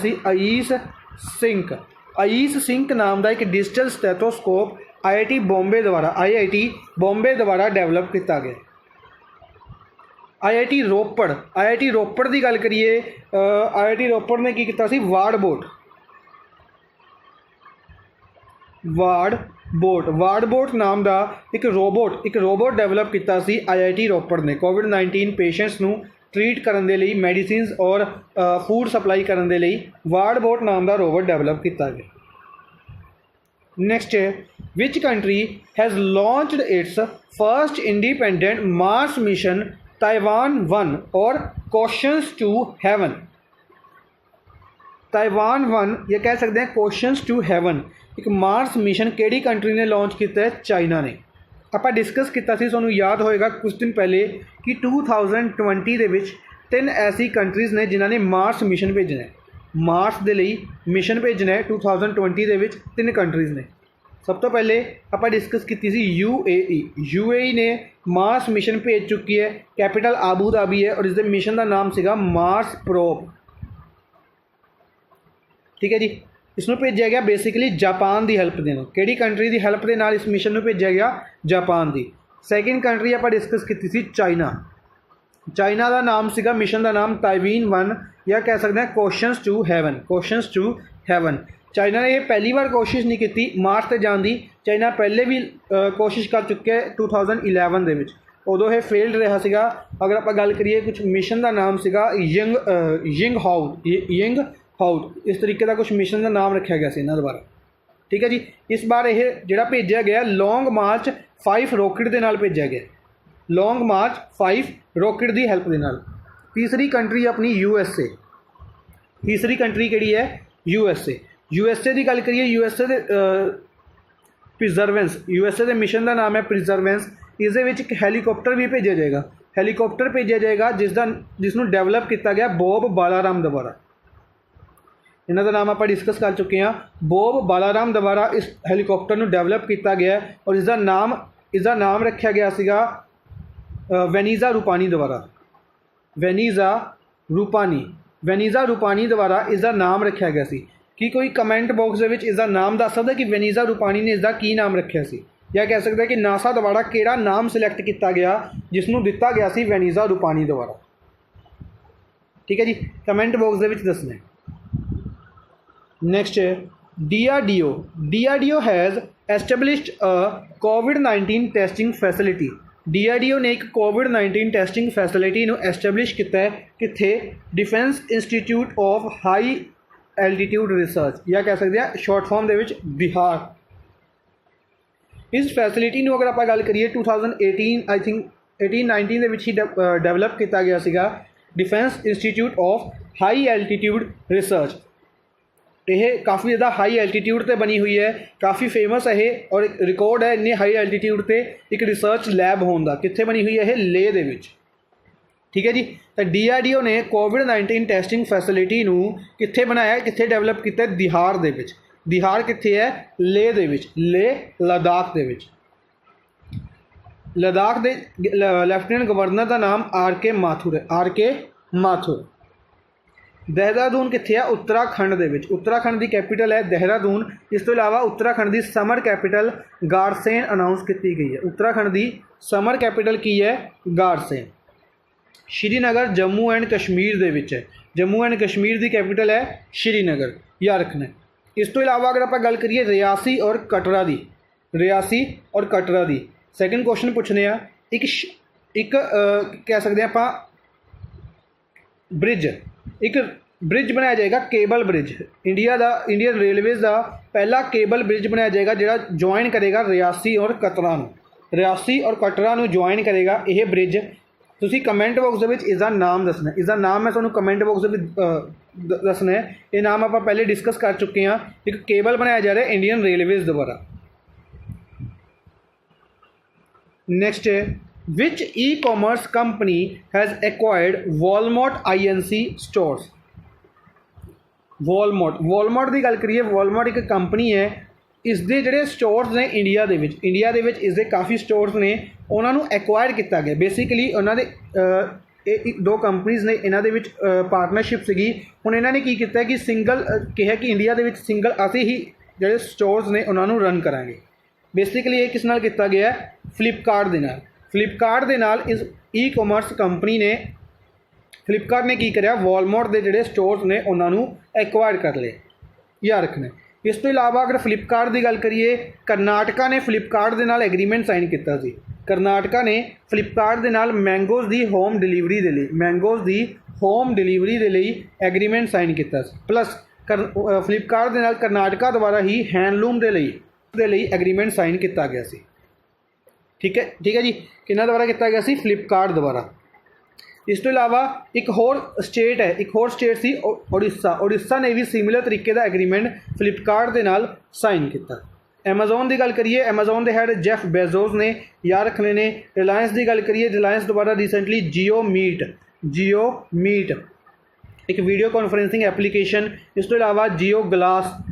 आईस सिंक नाम का एक डिजिटल स्टैथोस्कोप IIT बॉम्बे द्वारा डेवलप किया गया। IIT रोपड़ की गल करिए, IIT रोपड़ ने की किया वार्ड बोट ਵਾਰਡ ਬੋਟ ਨਾਮ ਦਾ ਇੱਕ ਰੋਬੋਟ ਡਿਵੈਲਪ ਕੀਤਾ ਸੀ IIT ਰੋਪੜ ਨੇ COVID-19 ਪੇਸ਼ੈਂਟਸ ਨੂੰ ट्रीट करने लिए मेडिसिन्स और फूड सप्लाई करने लिए वार्ड-बोट नाम का रोबोट डेवलप किया गया। नेक्स्ट है विच country has launched it's first independent Mars mission Taiwan 1 और क्वेश्चंस टू हेवन। ताइवान 1 या कह सकते हैं क्वेश्चंस टू हेवन एक मार्स मिशन केड़ी कंट्री ने लॉन्च किया है? चाइना ने। ਆਪਾਂ डिस्कस किया ਤੁਹਾਨੂੰ याद होएगा कुछ दिन पहले कि 2020 ਦੇ ਵਿੱਚ 3 ऐसी कंट्रीज़ ने जिन्हों ने मार्स मिशन भेजना है। मार्स के लिए मिशन भेजना है 2020 ਦੇ ਵਿੱਚ 3 कंट्रीज़ ने। सब तो पहले ਆਪਾਂ डिस्कस की थी UAE ने मार्स मिशन भेज चुकी है। कैपिटल आबू धाबी है और इसके मिशन का नाम सीगा मार्स प्रोब। ठीक है जी। इसनों भेजा गया बेसिकली जापान की हेल्प के नाल। किहड़ी कंट्री की हेल्प के नाल इस मिशन में भेजा गया? जापान की। सैकेंड कंट्री आप डिस्कस की थी चाइना। चाइना का नाम सीगा मिशन का नाम ताइवान 1 या कह सकते हैं क्वेश्चंस टू हैवन। चाइना ने पहली बार कोशिश नहीं की मार्स से जाने की। चाइना पहले भी कोशिश कर चुके 2011 के विच, उदों यह फेल्ड रहा सीगा। अगर आप गल करिए कुछ मिशन का नाम सीगा यंग हाउट इस तरीके का कुछ मिशन का नाम रखा गया इन्होंने द्वारा। ठीक है जी। इस बार यह जोड़ा भेजा गया लॉन्ग मार्च 5 रॉकेट के नाल भेजा गया। लॉन्ग मार्च 5 रॉकेट की हेल्प के नाल। तीसरी कंट्री अपनी USA। तीसरी कंट्री किहड़ी है? USA की गल करिए USA के प्रिजर्वेंस USA के मिशन का नाम है प्रिजर्वेंस। इस एक हैलीकॉप्टर भी भेजा जाएगा। हैलीकॉप्टर भेजा जाएगा जिसनों डेवलप किया गया बॉब बालाराम द्वारा। इन्हों का नाम आप डिस्कस कर चुके हैं। बॉब बालाराम द्वारा इस हैलीकॉप्टर को डेवलप किया गया और इसका नाम रखा गया सीगा वेनिज़ा रूपानी द्वारा। वेनिज़ा रूपानी द्वारा इसका नाम रखा गया सी। कि कोई कमेंट बॉक्स के इसका नाम दस सकता कि वेनिज़ा रूपानी ने इसका की नाम रखा सी, या कह सकते हैं कि नासा द्वारा किहड़ा नाम सिलैक्ट किया गया जिसनों दिता गया सी वेनिज़ा रूपानी द्वारा। ठीक है जी। कमेंट बॉक्स के दसना। नेक्स्ट है DRDO has established a COVID-19 testing facility. DRDO ने एक COVID-19 टेस्टिंग फैसिलिटी ਨੂੰ एस्टैबलिश किया है कित्थे? Defence institute of high altitude research या कह सकते हैं शॉर्ट फॉर्म ਦੇ ਵਿੱਚ बिहार। इस फैसिलिटी ਨੂੰ अगर आप गल करिए 2018 आई थिंक 18-19 ਦੇ ਵਿੱਚ ही डेवलप किया गया सीगा defence institute of high altitude research. यह काफ़ी ज़्यादा हाई एल्टीट्यूड पर बनी हुई है, काफ़ी फेमस है ये और एक रिकॉर्ड है इन्ने हाई एल्टीट्यूड पर एक रिसर्च लैब होने का। कित्थे बनी हुई है? ये लेह दे विच। ठीक है जी। तो DRDO ने COVID-19 टेस्टिंग फैसिलिटी नूं कित्थे बनाया, कित्थे डेवलप किया? बिहार दे विच। बिहार कित्थे है? लेह दे विच। लेह लद्दाख दे विच। लद्दाख के लैफ्टिनेंट गवर्नर का नाम RK माथुर। देहरादून कित्थे है? उत्तराखंड दे विच। उत्तराखंड की कैपिटल है देहरादून। इस तो इलावा उत्तराखंड की समर कैपिटल गारसेन अनाउंस की गई है। उत्तराखंड की समर कैपिटल की है? गारसेन। श्रीनगर जम्मू एंड कश्मीर दे विच है। जम्मू एंड कश्मीर की कैपिटल है श्रीनगर, याद रखना। इस तो इलावा अगर आप गल करिए रियासी और कटरा की सैकेंड क्वेश्चन पूछने एक कह सकते हैं आप ब्रिज बनाया जाएगा केबल ब्रिज। इंडियन रेलवेज़ का पहला केबल ब्रिज बनाया जाएगा जोड़ा ज्वाइन करेगा रियासी और कटरा ज्वाइन करेगा यह ब्रिज। तुसी कमेंट बॉक्स के इसका नाम दसना। इसका नाम मैं तुहानूं कमेंट बॉक्स में दसना है। ये नाम आप पहले डिस्कस कर चुके हैं। एक केबल बनाया जा रहा है इंडियन रेलवेज़ द्वारा। नेक्स्ट है which e-commerce company has acquired Walmart INC stores. Walmart की गल करिए। वॉलमार्ट एक कंपनी है। इसके जोड़े स्टोर्स ने इंडिया के इसके काफ़ी स्टोर्स ने उन्होंने एक्वायर किया गया। बेसिकली उन्होंने 2 कंपनीज़ ने इन्हों पार्टनरशिप सी। हुण इन्होंने की किया कि सिंगल कहा कि इंडिया के सिंगल असी ही जोड़े स्टोर्स ने उन्होंने रन करांगे। बेसिकली ये किस नाल किया गया? फ्लिपकार्ट के नाल। फ्लिपकार्ट के नाल इस ई-कॉमर्स कंपनी ने फ्लिपकार्ट ने की करा वॉलमार्ट के जोड़े स्टोर्स ने उन्होंने एक्वायर कर लिया, याद रखना। इस तो इलावा अगर फ्लिपकार्ट की गल करिए, करनाटका ने फ्लिपकार्ट के नाल एग्रीमेंट साइन किया सी। करनाटका ने फ्लिपकार्ट के नाल मैंगोज़ की होम डिलीवरी के लिए, मैंगोज़ की होम डिलीवरी के लिए एग्रीमेंट साइन किया। प्लस फ्लिपकार्ट के नाल करनाटका द्वारा ही हैंडलूम के लिए एग्रीमेंट साइन किया गया सी। ठीक है जी, किन्ना द्वारा किया गया सी? फ्लिपकार्ट द्वारा। इस तो इलावा एक होर स्टेट है, एक होर स्टेट सी ओडिशा। ओडिशा ने भी सिमिलर तरीके का एग्रीमेंट फ्लिपकार्ट के नाल साइन किया। एमेजोन की गल करिए, एमेजोन के हैड जेफ बेजोस ने याद रखने ने। रिलायंस की गल करिए, रिलायंस द्वारा रिसेंटली जियो मीट एक वीडियो कॉन्फ्रेंसिंग एप्लीकेशन। इस तो इलावा जियो ग्लास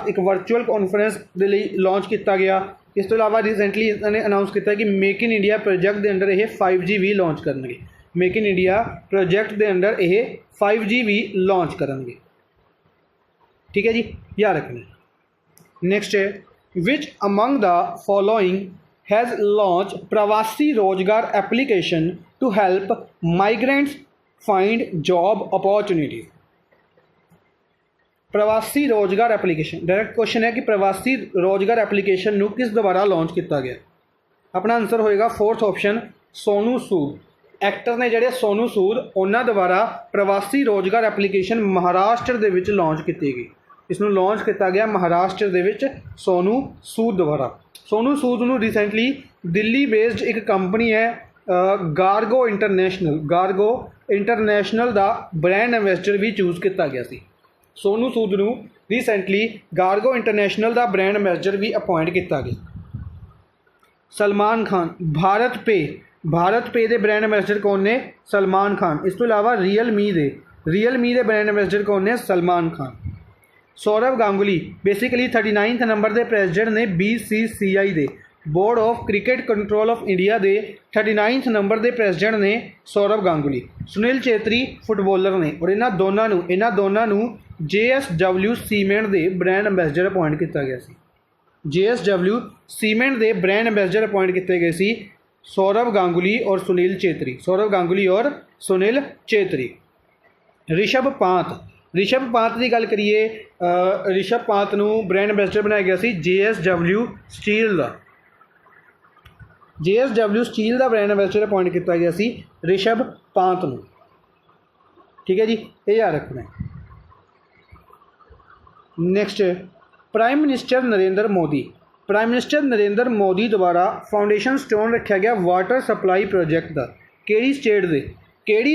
एक वर्चुअल कॉन्फ्रेंस के लिए लॉन्च किया गया। इस तो इलावा रिसेंटली इन्होंने अनाउंस किया कि मेक इन इंडिया प्रोजेक्ट के अंडर यह 5G भी लॉन्च करेंगे। मेक इन इंडिया प्रोजेक्ट के अंडर यह 5G भी लॉन्च करेंगे। ठीक है जी, याद रखना। नेक्स्ट है, which among the following has launch Pravasi Rojgar application to help migrants find job opportunities. Pravasi Rojgar application, direct question है कि प्रवासी रोजगार एप्लीकेशन नू किस द्वारा लॉन्च किया गया? अपना आंसर होएगा fourth option, Sonu Sood. Actor ने ਜਿਹੜੇ सोनू सूद उन्होंने द्वारा प्रवासी रोजगार एप्लीकेशन महाराष्ट्र दे विच लॉन्च की गई। इसनू लॉन्च किया गया महाराष्ट्र दे विच सोनू सूद द्वारा। सोनू सूद नू रिसेंटली दिल्ली बेस्ड एक कंपनी है गार्गो इंटरनेशनल का ब्रांड एंबेसडर भी चूज़ किया गया सी। सोनू सूद नू रिसेंटली गार्गो इंटरनेशनल का ब्रांड एंबेसडर भी अपॉइंट किया गया। सलमान खान, भारत पे के ब्रांड एंबेसडर कौन ने? सलमान खान। इस तो इलावा रियलमी के ब्रांड एंबेसडर कौन ने? सलमान खान। सौरव गांगुली बेसिकली 39 नंबर के प्रेजिडेंट ने BCCI they board of cricket control of India के 39 नंबर के प्रेजिडेंट ने सौरव गांगुली। सुनील छेत्री फुटबॉलर ने, और इन्होंने दोनों नू JSW सीमेंट के ब्रांड एंबेसडर अपॉइंट किया गया सी। JSW सीमेंट के ब्रांड एंबेसडर अपॉइंट किए गए सी सौरव गांगुली और सुनील छेत्री। ऋषभ पंत की गल करिए, ऋषभ पंत नू ब्रांड एंबेसडर बनाया गया सी JSW स्टील का ब्रांड एंबेसडर अपॉइंट किया गया सी ऋषभ पंत नू। ठीक है जी, ये याद रखना है। Next, prime minister Narendra Modi द्वारा फाउंडेशन स्टोन रखा गया वाटर सप्लाई प्रोजेक्ट का केड़ी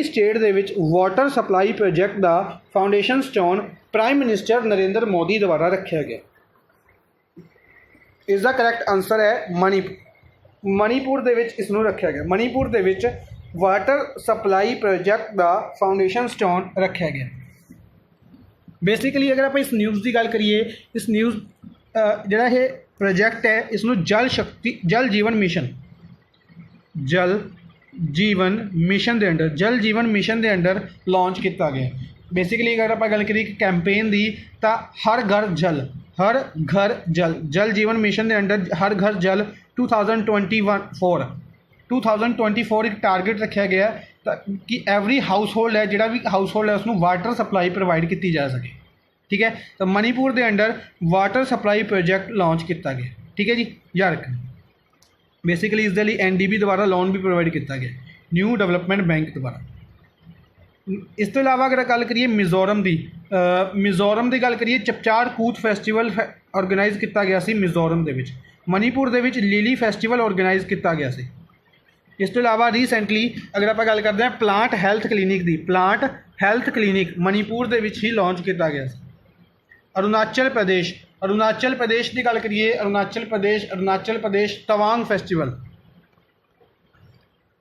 स्टेट दे विच वाटर सप्लाई प्रोजेक्ट का foundation stone prime minister Narendra Modi द्वारा रखा गया? इसका करैक्ट आंसर है मणिपुर दे विच इसनू रखा गया। मणिपुर दे विच वाटर सप्लाई प्रोजेक्ट का फाउंडेशन स्टोन रखा गया। बेसिकली अगर आप इस न्यूज़ की गल करिए, इस न्यूज़ जिहड़ा ये प्रोजेक्ट है इसनू जल जीवन मिशन के अंडर लॉन्च किया गया। बेसिकली अगर आप गल करिए कैंपेन की, तो हर घर जल जीवन मिशन के अंडर हर घर जल 2024 एक टारगेट रखा गया कि एवरी हाउस होल्ड है, जोड़ा भी हाउस होल्ड है उसमें वाटर सप्लाई प्रोवाइड की जा सके। ठीक है, तो मणिपुर के under water supply project launch किया गया। ठीक है जी, याद रखना। बेसिकली इसके लिए NDB द्वारा लोन भी प्रोवाइड किया गया, न्यू डेवलपमेंट बैंक द्वारा। इस तो इलावा अगर गल करिए मिजोरम की गल करिए, चपचार कूद फैसटिवल ऑर्गेनाइज किया गया सी मिजोरम के। मणिपुर के लिली फैसटिवल ऑर्गेनाइज किया गया सी। इस तो इलावा रिसेंटली अगर आप गल करते हैं प्लांट हैल्थ क्लीनिक मणिपुर के ही लॉन्च किया गया। अरुणाचल प्रदेश की गल करिए, अरुणाचल प्रदेश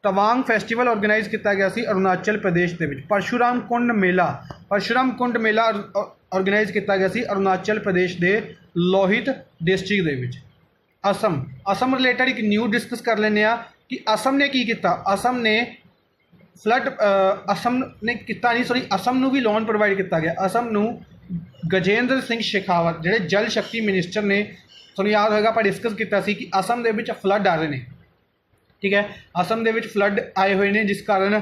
तवांग फैसटिवल ऑर्गेनाइज किया गया सी अरुणाचल प्रदेश के। परशुराम कुंड मेला ऑर्गेनाइज किया गया सी अरुणाचल प्रदेश के लोहित डिस्ट्रिक्ट के। असम रिलेटेड एक न्यूज़ डिस्कस कर लें कि असम ने की किया। असम नू भी लोन प्रोवाइड किया गया। असम नू गजेंद्र सिंह शेखावत जो जल शक्ति मिनिस्टर ने, तुहानूं याद होगा आप डिस्कस किया कि असम के फ्लड आ रहे हैं। ठीक है। असम दे विच फ्लड आए हुए ने जिस कारण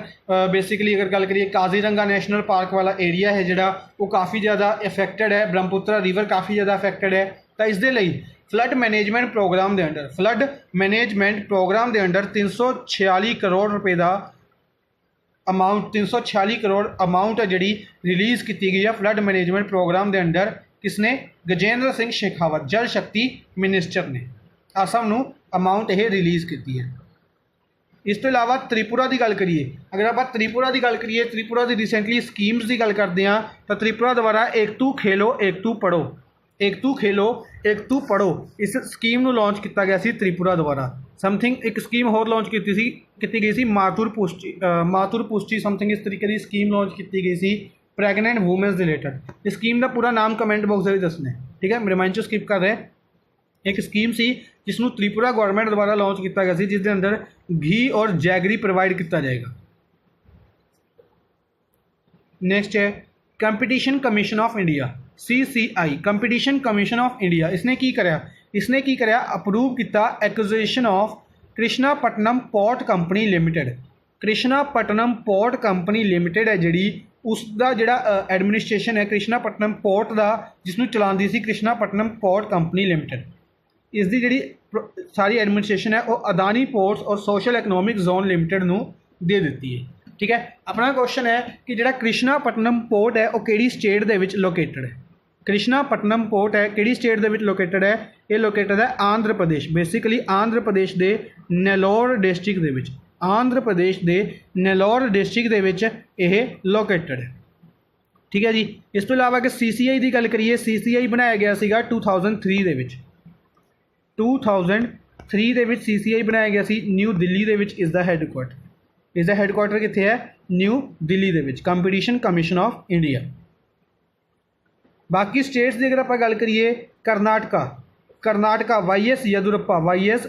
बेसिकली अगर गल करिए काजीरंगा नैशनल पार्क वाला एरिया है जिहड़ा वो काफ़ी ज़्यादा इफेक्टेड है, ब्रह्मपुत्रा रिवर काफ़ी ज़्यादा इफेक्टेड है। तो इस दे लई फ्लड मैनेजमेंट प्रोग्राम के अंडर 346 करोड़ रुपए का अमाउंट 346 करोड़ अमाउंट है जी रिलीज़ की गई है फ्लड मैनेजमेंट प्रोग्राम के अंडर। किसने? गजेंद्र सिंह शेखावत जल शक्ति मिनिस्टर ने असम नूं अमाउंट यह रिलीज़ की है। इस तो इलावा त्रिपुरा की गल करिए, अगर आप त्रिपुरा की गल करिए, त्रिपुरा की रिसेंटली स्कीम्स की गल करते हैं तो त्रिपुरा द्वारा एक तू खेलो एक तू पढ़ो, एक तू खेलो एक तू पढ़ो इस स्कीम नूं लॉन्च किया गया सी त्रिपुरा द्वारा। समथिंग एक स्कीम होर लॉन्च की गई सी मातुर पुष्टि समथिंग इस तरीके की स्कीम लॉन्च की गई सी प्रैगनेंट वूमेंस रिलेटेड। इस स्कीम का पूरा नाम कमेंट बॉक्स में दसना है, ठीक है। मेरे माइंड चो स्किप कर रहे। एक स्कीम सी जिसनों त्रिपुरा गवर्नमेंट द्वारा लॉन्च किया गया जिसके अंदर घी और जैगरी प्रोवाइड किया जाएगा। नेक्स्ट है competition commission of India CCI competition commission of India. इसने की कराया अप्रूव किया acquisition of Krishnapatnam port company limited. Krishnapatnam port company limited है जी उसका जोड़ा एडमिनिस्ट्रेशन है कृष्णापट्टनम पोर्ट का जिसनों चलाती सी कृष्णापट्टनम पोर्ट कंपनी लिमिटेड। इसकी जी सारी एडमिनिस्ट्रेशन है वो अदानी पोर्ट्स और सोशल इकनॉमिक जोन लिमिटेड नूं दे दी है, ठीक है। अपना क्वेश्चन है कि जो कृष्णापट्टनम पोर्ट है वो किहड़ी स्टेट दे विच लोकेटेड है। कृष्णापट्टनम पोर्ट है किहड़ी स्टेट दे विच लोकेटेड है? ये लोकेटेड है आंध्र प्रदेश, बेसिकली आंध्र प्रदेश के नेल्लोर डिस्ट्रिक्ट दे विच, आंध्र प्रदेश के नेल्लोर डिस्ट्रिक्ट दे विच यह लोकेटेड है, ठीक है जी। इस तो इलावा अगर CCI की गल करिए, CCI बनाया गया सीगा 2003 दे विच, 2003 दे विच CCI बनाया गया सी न्यू दिल्ली दे विच। इसका हैडकुआटर कित्थे है? New Delhi they which competition commission of India. बाकी स्टेट्स की अगर आप गल करिए करनाटका YS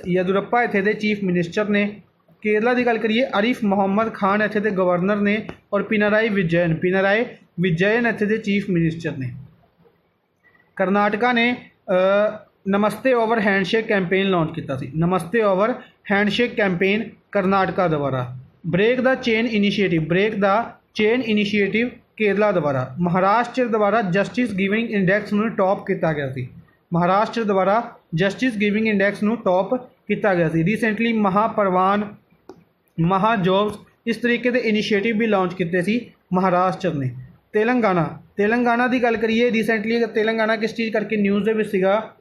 येदुरप्पा इत्थे दे चीफ मिनिस्टर ने। केरला की गल करिए आरिफ मोहम्मद खान इत्थे दे गवर्नर ने और पिनाराई विजयन इत्थे दे चीफ मिनिस्टर ने। करनाटका ने नमस्ते ओवर हैंडशेक कैंपेन लॉन्च किया सी, नमस्ते ओवर हैंडशेक कैंपेन करनाटका द्वारा। Break the chain initiative Kerala द्वारा। महाराष्ट्र द्वारा जस्टिस गिविंग इंडेक्स में टॉप किया गया सी, महाराष्ट्र द्वारा जस्टिस गिविंग इंडेक्स में टॉप किया गया सी। रिसेंटली महापरवान महाजॉब्स इस तरीके के इनिशिएटिव भी लॉन्च किए सी महाराष्ट्र ने। तेलंगाना की गल करिए, रिसेंटली तेलंगाना किस चीज़ करके न्यूज़ के सीगा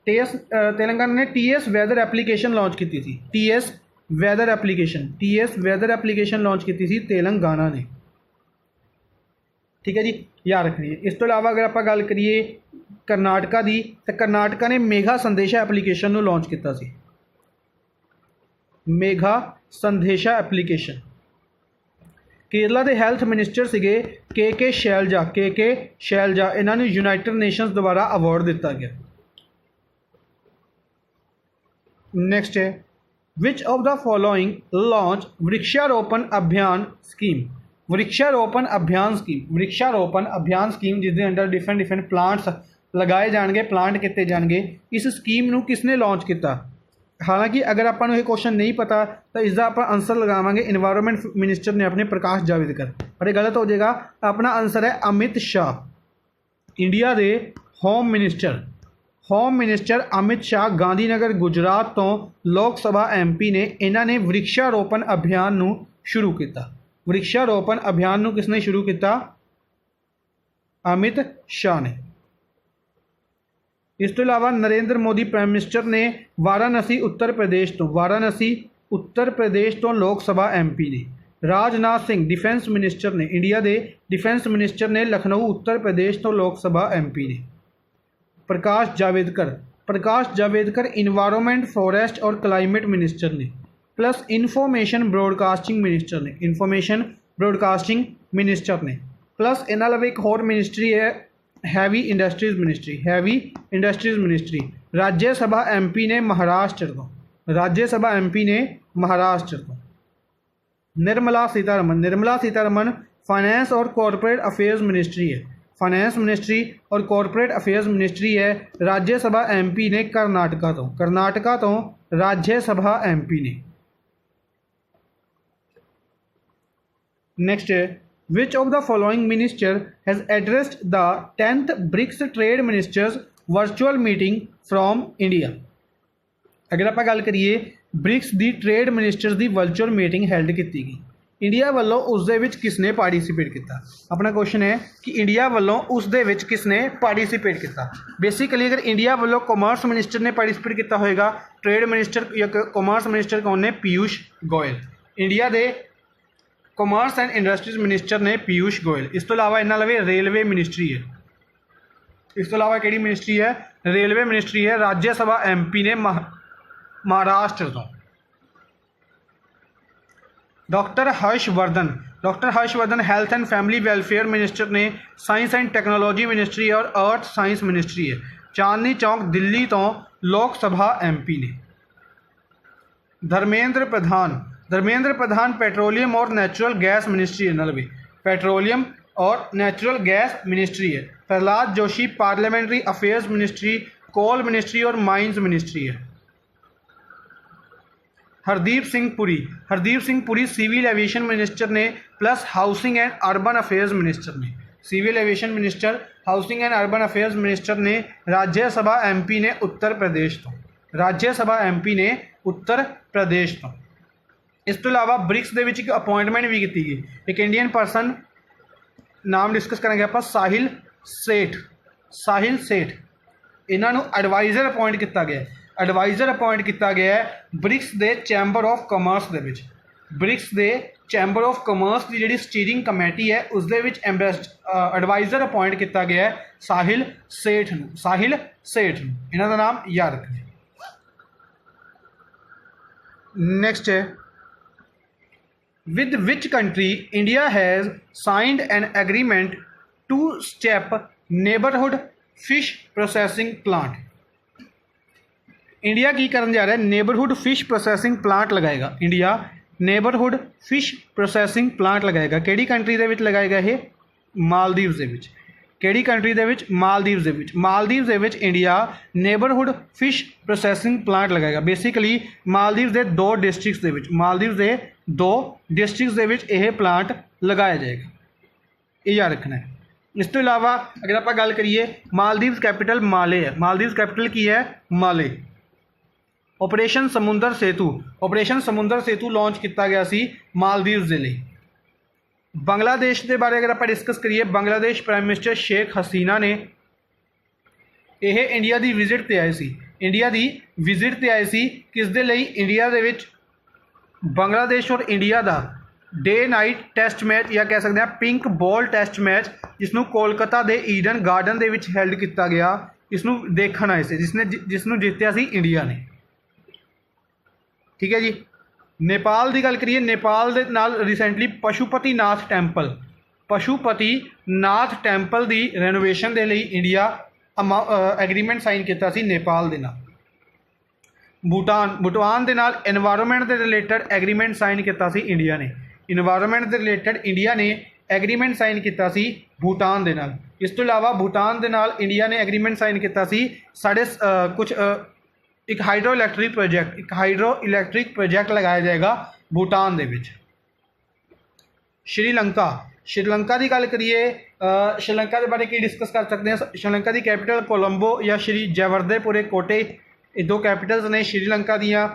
तेलंगाना ने TS वैदर एप्लीकेशन लॉन्च की थी, TS वैदर एप्लीकेशन लॉन्च की थी तेलंगाना ने, ठीक है जी, याद रखनी है। इस तो इलावा अगर आप गल करिए करनाटका की तो करनाटका ने मेघा संदेशा एप्लीकेशन को लॉन्च किया सी, मेघा संदेशा एप्लीकेशन। केरला के हैल्थ मिनिस्टर सीगे के शैलजा इन्होंने यूनाइटेड नेशंस द्वारा अवार्ड दिता गया। नेक्स्ट है which of the following launch वृक्षारोपण अभियान स्कीम। वृक्षारोपण अभियान स्कीम जिसके अंडर डिफरेंट प्लांट्स लगाए जाएंगे, प्लांट किए जाएंगे। इस स्कीम नूं किसने लॉन्च किया? हालांकि अगर आपको ये क्वेश्चन नहीं पता तो इसका आप आंसर लगावांगे इन्वायरमेंट मिनिस्टर ने अपने प्रकाश जावड़ेकर, पर गलत हो जाएगा। अपना आंसर है अमित शाह। इंडिया के होम मिनिस्टर अमित शाह गांधीनगर गुजरात तो लोक सभा MP ने इन्होंने वृक्षारोपण अभियान नूं शुरू किया। वृक्षारोपण अभियान नूं किसने शुरू किया? अमित शाह ने। इस तो इलावा नरेंद्र मोदी प्राइम मिनिस्टर ने वाराणसी उत्तर प्रदेश तो लोक सभा MP ने। राजनाथ सिंह डिफेंस मिनिस्टर ने, इंडिया के डिफेंस मिनिस्टर ने लखनऊ उत्तर प्रदेश तो लोक सभा MP ने। प्रकाश जावेदकर इन्वायरमेंट फॉरेस्ट और क्लाइमेट मिनिस्टर ने। प्लस इंफॉर्मेशन ब्रॉडकास्टिंग मिनिस्टर ने। प्लस इन्होंने अलावा एक होर मिनिस्ट्री है heavy industries ministry. Rajya Sabha MP ने महाराष्ट्र तो। निर्मला सीतारमन फाइनेंस और कॉरपोरेट अफेयर्स मिनिस्ट्री है। फाइनेंस मिनिस्ट्री और कॉरपोरेट अफेयर्स मिनिस्ट्री है राज्य सभा MP ने कर्नाटका तो राज्य सभा MP ने। नेक्स्ट है which of the following minister has addressed the 10th BRICS trade ministers virtual meeting from India. अगर आप गल करिए ब्रिक्स दी ट्रेड मिनिस्टर्स दी वर्चुअल मीटिंग हैल्ड की गई इंडिया वालों उस दे विच किसने पार्टिसिपेट किया। अपना क्वेश्चन है कि इंडिया वालों उस दे विच किसने पार्टिसिपेट किया। बेसिकली अगर इंडिया वालों कॉमर्स मिनिस्टर ने पार्टिसिपेट किया होएगा, ट्रेड मिनिस्टर या कॉमर्स मिनिस्टर कौन ने? Piyush Goyal. India they commerce and industries minister ने पीयूष गोयल। इस तो अलावा इन्होंने लवे रेलवे मिनिस्ट्री है। इस तो अलावा किहड़ी मिनिस्ट्री है? रेलवे मिनिस्ट्री है। राज्य सभा MP ने महाराष्ट्र तो। Doctor Harshvardhan health and family welfare minister ने। साइंस एंड टेक्नोलॉजी मिनिस्ट्री और अर्थ साइंस मिनिस्ट्री है। चांदनी चौक दिल्ली तो लोक सभा MP ने। धर्मेंद्र प्रधान पेट्रोलियम और नेचुरल गैस मिनिस्ट्री है। नलवे पेट्रोलियम और नेचुरल गैस मिनिस्ट्री है। Pralhad Joshi parliamentary affairs ministry, coal ministry और माइंस मिनिस्ट्री है। Hardeep Singh Puri civil aviation minister ने plus housing and urban affairs minister ने। Civil aviation minister, housing and urban affairs minister ने। Rajya Sabha MP ने उत्तर प्रदेश तो। राज्यसभा MP ने उत्तर प्रदेश तो। इस तो अलावा ब्रिक्स दे विच एक अपॉइंटमेंट भी की गई। एक इंडियन पर्सन नाम डिस्कस करेंगे आप, साहिल सेठ। इन्हों एडवाइज़र अपॉइंट किया गया है। एडवाइज़र अपॉइंट किया गया है ब्रिक्स दे चैंबर ऑफ कॉमर्स दे विच। ब्रिक्स दे चैंबर ऑफ कॉमर्स की जिहड़ी स्टीयरिंग कमेटी है उस दे विच एडवाइज़र अपॉइंट किया गया है साहिल सेठ। इन्हों का नाम याद रखना। नेक्स्ट है with which country India has signed an agreement to step neighborhood fish processing plant। India की करन जा रहा है? नेबरहुड फिश प्रोसैसिंग प्लांट लगाएगा। India neighbourhood fish processing plant लगाएगा। किहड़ी कंट्री दे विच लगाएगा ये? मालदीव्स दे विच। किहड़ी कंट्री दे विच? मालदीव्स दे विच। मालदीव्स दे विच India neighbourhood fish processing plant लगाएगा। बेसिकली मालदीव्स दे 2 डिस्ट्रिक्ट्स दे विच, मालदीव्स दे 2 डिस्ट्रिक्ट्स दे विच यह प्लांट लगाया जाएगा। ये याद रखना है। इस तो अलावा अगर आप गल करिए मालदीव्स कैपिटल माले है। मालदीव्स कैपिटल की है? माले। ऑपरेशन समुंदर सेतु लॉन्च किया गया सी मालदीव्स दे लई। बांग्लादेश के बारे अगर आप डिस्कस करिए, बांग्लादेश प्राइम मिनिस्टर शेख हसीना ने यह इंडिया की विजिट पर आए सी। इंडिया की विजिट पर आए सी किस दे लई? इंडिया दे विच बांग्लादेश और इंडिया का डे नाइट टेस्ट मैच या कह सकते हैं पिंक बॉल टेस्ट मैच जिसनों कोलकाता के ईडन गार्डन के विच हेल्ड किया गया। इसनों देखण आए थे जिसनों जितया सी इंडिया ने। ठीक है जी। नेपाल की गल करिए, नेपाल दे नाल रिसेंटली पशुपति नाथ टैंपल की रेनोवेशन के लिए इंडिया एग्रीमेंट साइन किया सी नेपाल दे नाल। भूटान के नाल एनवायरनमेंट के रिलेटेड एग्रीमेंट साइन किया सी इंडिया ने। इन्वायरनमेंट के रिलेटेड इंडिया ने एग्रीमेंट साइन किया सी भूटान के नाल। इस तो अलावा भूटान के नाल इंडिया ने एग्रीमेंट साइन किया सी साढ़े कुछ एक हाइड्रो इलैक्ट्रिक प्रोजैक्ट लगाया जाएगा भूटान दे विच। श्रीलंका की गल करिए, श्रीलंका के बारे की डिस्कस कर सकते हैं। श्रीलंका की कैपिटल कोलंबो या श्री जयवर्धेपुरे कोटे, ये 2 कैपिटल्स ने श्रीलंका दियाँ।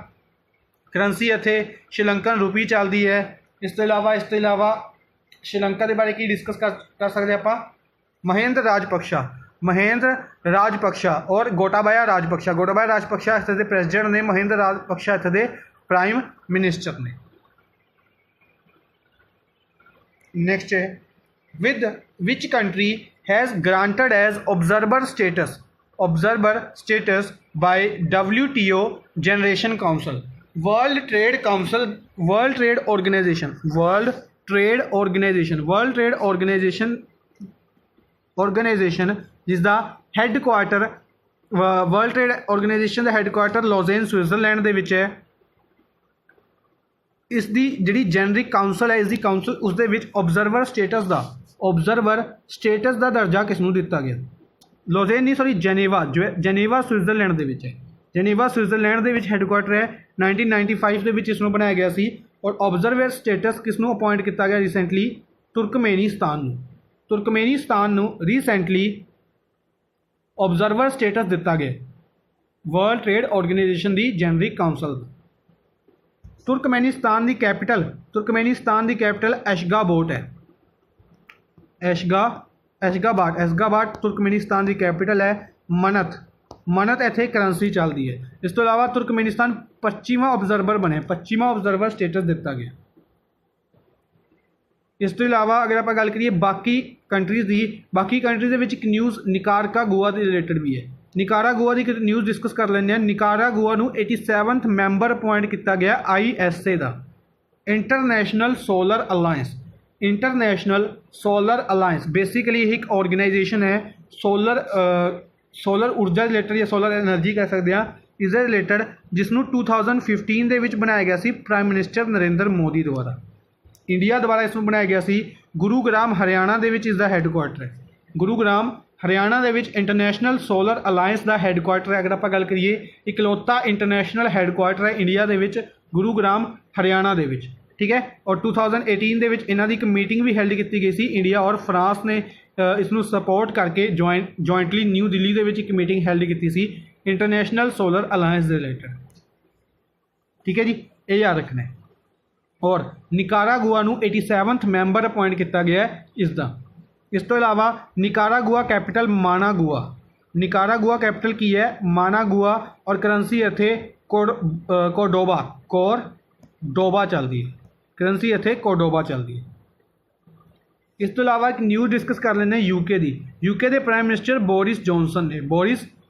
करंसी इत्थे श्रीलंकन रुपी चलती है। इस तो इलावा श्रीलंका के बारे की डिस्कस कर सकते आप। महेंद्र राजपक्षा और गोटाबाया राजपक्षा इत्थे दे प्रेसिडेंट ने, महेंद्र राजपक्षा इत्थे दे प्राइम मिनिस्टर ने। नेक्स्ट है with which country has granted as observer status by WTO general council. World trade organisation जिसका हैडकुआटर वर्ल्ड ट्रेड ऑर्गेनाइजेशन का हैडकुआटर लॉजेन स्विट्जरलैंड दे विच है। इसकी जिहड़ी जेनरिक काउंसिल है, इसकी काउंसिल उसदे विच ऑब्जर्वर स्टेटस का ऑब्जर्वर स्टेटस का दर्जा किसनूं दिता गया? लोजेन नहीं सॉरी जेनेवा, जेनेवा स्विट्जरलैंड दे विच है। जेनेवा स्विट्जरलैंड दे विच हैडकुआटर है। 1995 ਦੇ ਵਿੱਚ ਇਸ ਨੂੰ ਬਣਾਇਆ ਗਿਆ ਸੀ। और ऑब्जर्वर स्टेटस किसनूं अपॉइंट किया गया रिसेंटली? तुर्कमेनिस्तान नूं। तुर्कमेनिस्तान नूं रिसेंटली ऑब्जर्वर स्टेटस दिता गया वर्ल्ड ट्रेड ऑर्गेनाइजेशन की जेनरिक काउंसल। तुर्कमेनिस्तान की कैपिटल एशगाबोट है। एशगाबाट तुर्कमेनिस्तान की कैपिटल है। मनत इत्थे करंसी चलती है। इस तो इलावा तुर्कमेनिस्तान 25वां ऑब्जर्वर बने, 25वां ऑब्जर्वर स्टेटस दिता गया। इस तो इलावा अगर आप गल करिए बाकी कंट्रीज़ की, बाकी कंट्रीज़ के एक न्यूज़ निकारागुआ के रिलेटेड भी है। निकारागुआ की न्यूज़ डिस्कस कर लेंगे। निकारागुआ नूं 87वां मैंबर अपॉइंट किया गया ISA का, international solar alliance. International solar alliance basically एक ऑर्गेनाइजेशन है सोलर ऊर्जा रिलेटेड या सोलर एनर्जी कह सकते हैं इस रिलेटेड, जिसनों 2015 ਦੇ ਵਿੱਚ बनाया गया C prime minister Narendra Modi द्वारा। इंडिया द्वारा इसनों बनाया गया सी। गुरुग्राम हरियाणा के इसका हैडकुआटर है। गुरुग्राम हरियाणा के इंटरनेशनल सोलर अलायंस का हैडकुआटर है। अगर आप गल करिए इकलौता इंटरनेशनल हैडकुआटर है इंडिया के गुरुग्राम हरियाणा के। ठीक है। और 2018 के इन्हों की एक मीटिंग भी हैल्ड की गई सी। इंडिया और फ्रांस ने इसनों सपोर्ट करके जॉइंटली न्यू दिल्ली के एक मीटिंग हैल्ड की सी इंटरनेशनल सोलर अलायंस के रिलेटेड। ठीक है जी, ये याद रखना है। और निकारागुआ नूं 87वां मैंबर अपॉइंट किया गया है इसका। इस तो इलावा Nicaragua capital Managua. Nicaragua capital की है मानागुआ और करंसी इत्थे कोडोबा चलती है। करंसी इत्थे कोडोबा चलती है। इस तो इलावा एक न्यूज़ डिस्कस कर लें यूके की। यूके के प्राइम मिनिस्टर बोरिस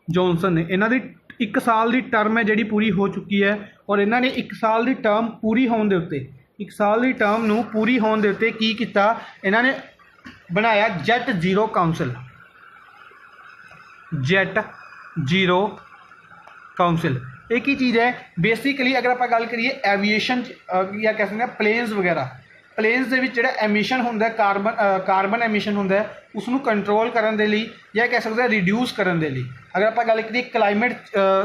जॉनसन ने इन्हों की 1 साल की टर्म है जी पूरी हो चुकी है। और इन्होंने 1 साल की टर्म पूरी होने के उत्ते 1 साल की टर्म नूं पूरी होने के उत्ते की किया, इन्होंने बनाया jet zero council. Jet zero council एक ही चीज़ है बेसिकली। अगर आप गल करिए एविएशन या कह सकते हैं प्लेन्स वगैरह, प्लेन्स के जो एमिशन होंगे कार्बन एमिशन होंगे उसनों कंट्रोल करने के लिए या कह सकते हैं रिड्यूस करने के लिए। अगर आप गल करिए क्लाइमेट,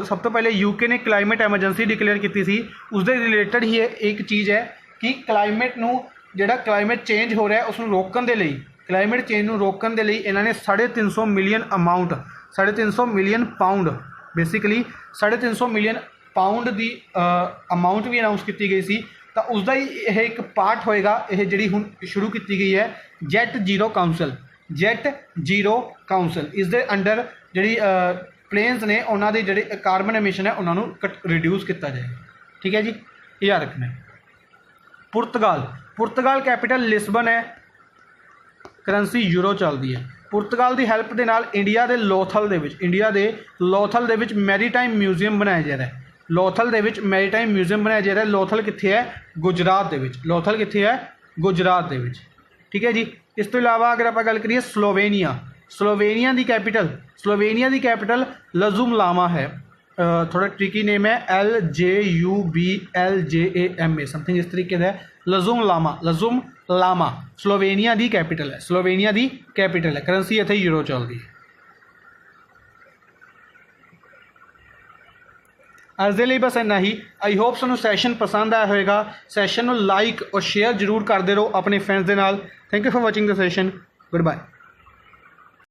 सब तो पहले यूके ने क्लाइमेट एमरजेंसी डिक्लेयर की थी। उसके रिलेटेड ही एक चीज़ है कि क्लाइमेट नूं जिहड़ा क्लाइमेट चेंज हो रहा है उसनूं रोकण दे लई, क्लाइमेट चेंज नूं रोकण दे लई इन्होंने 350 million pound basically 350 million pound की अमाउंट भी अनाउंस की गई सी। तो उसका ही यह एक पार्ट होएगा यह जी हुण शुरू की गई है जैट जीरो काउंसिल। इसके अंडर जी प्लेन्स ने उन्होंने जी कार्बन एमिशन है उन्होंने रिड्यूस किया जाएगा। ठीक है जी, याद रखना है। पुर्तगाल कैपिटल लिस्बन है। करंसी यूरो चलती है। पुर्तगाल की हैल्प के नाल इंडिया के लोथल के मैरीटाइम म्यूजियम बनाया जा रहा है। लोथल के मैरीटाइम म्यूजियम बनाया जा रहा है। लोथल कित्थे है? गुजरात के। लोथल कित्थे है? गुजरात के। ठीक है जी। इस तो इलावा अगर आप गल करिए स्लोवेनिया की कैपिटल लजुमलामा है। थोड़ा ट्रिकी नेम है LJUBLJAMA समथिंग इस तरीके का। लजुमलामा स्लोवेनिया की कैपिटल है। करंसी इत्थे यूरो चलती है। अज दे लई बस इन्ना ही। आई होप तुहानूं सैशन पसंद आया होगा। सैशन को लाइक और शेयर जरूर करते रहो अपने फ्रेंड्स के नाल। Thank you for watching the session. Good bye.